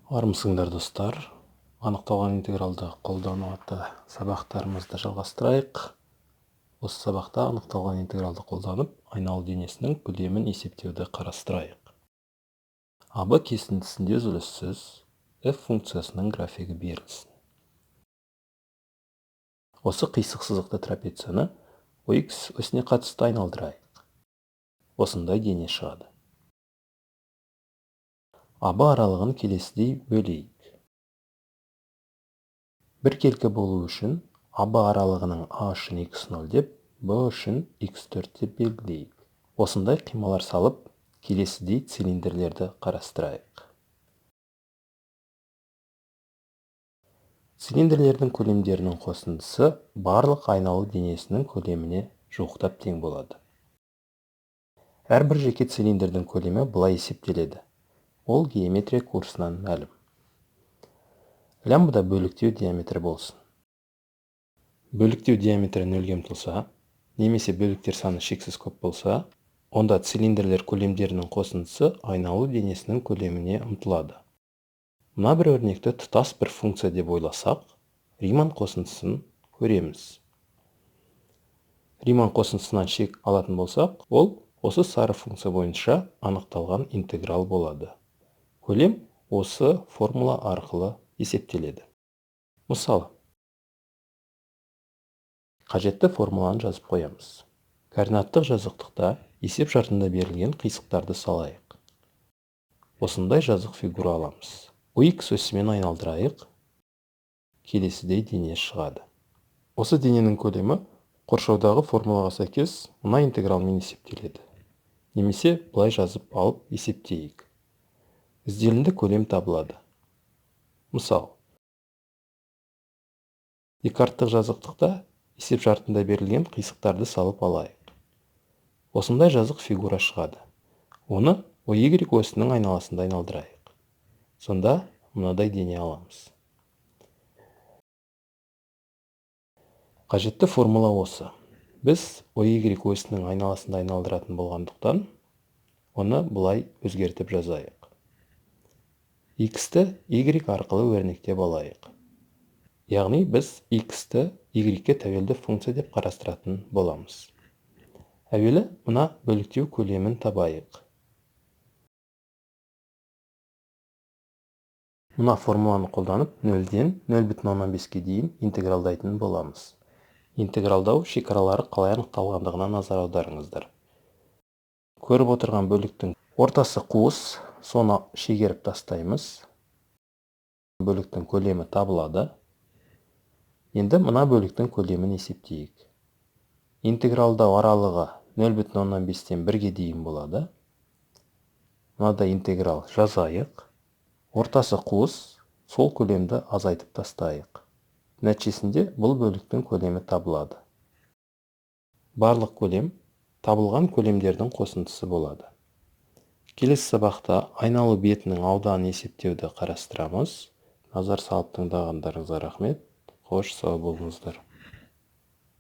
Армысыңдар достар. Анықталған интегралды қолдану атты сабақтарымызды жалғастырайық. Осы сабақта анықталған интегралды қолданып, айналу денесінің көлемін есептеуді қарастырайық. АБ кесіндісінде үзіліссіз f функциясының графигі берілсін. Осы қисық сызықты трапецияны OX осіне қатысты айналдырайық. Осындай дене шығады. АБ аралығын келесідей бөлейік. Біркелкі болу үшін АБ аралығының А үшін x0 деп, Б үшін x4 деп белгілейік. Осындай қималар салып, келесідей цилиндрлерді қарастырайық. Цилиндрлердің көлемдерінің қосындысы барлық айналу денесінің көлеміне жуықтап тең болады. Әрбір жеке цилиндрдің көлемі былай есептеледі. Ол геометрия курсынан мәлім. Лямбда бөліктеу диаметрі болсын. Бөліктеу диаметрі нөлге ұмтылса, немесе бөліктер саны шексіз көп болса, онда цилиндрлер көлемдерінің қосындысы айналу денесінің көлеміне ұмтылады. Мына бір өрнекті тұтас бір функция деп ойласақ, Риман қосындысын көреміз. Риман қосындысынан шек алатын болсақ, ол осы сары функция бойынша анықталған интеграл болады. Көлем осы формула арқылы есептеледі. Мысалы, қажетті формуланы жазып қоямыз. Координаттық жазықтықта есеп шартында берілген қисықтарды салайық. Осындай жазық фигура аламыз. OX осымен айналдырайық. Келесідей дене шығады. Осы дененің көлемі қоршаудағы формулаға сәйкес мына интегралмен есептеледі. Немесе былай жазып алып есептейік. Ізделінді көлем табылады. Мысал, декарттық жазықтықта есеп шартында берілген қисықтарды салып алайық. Осындай жазық фигура шығады. Оны OY осының айналасында айналдырайық. Сонда мынадай дене аламыз. Қажетті формула осы. Біз OY осының айналасында айналдыратын болғандықтан, оны былай өзгертіп жазайық. X-ті Y арқылы өрнектеп алайық. Яғни біз X-ті Y-ке тәуелді функция деп қарастыратын боламыз. Әуелі мына бөліктеу көлемін табайық. Мына формуланы қолданып 0-ден 0,15-ке дейін интегралдайтын боламыз. Интегралдау шекаралары қалай анықталғандығына назар аударыңыздар. Көріп отырған бөліктің ортасы қуыс, соны шегеріп тастаймыз. Бөліктің көлемі табылады. Енді мына бөліктің көлемін есептейік. Интегралдау аралығы 0,15-тен 1-ге дейін болады. Мынада интеграл жазайық. Ортасы қуыс, сол көлемді азайтып тастайық. Нәтижесінде бұл бөліктің көлемі табылады. Барлық көлем табылған көлемдердің қосындысы болады. Келесі сабақта айналу бетінің ауданын есептеуді қарастырамыз. Назар салып тыңдағандарыңызға рахмет. Қош сау болыңыздар.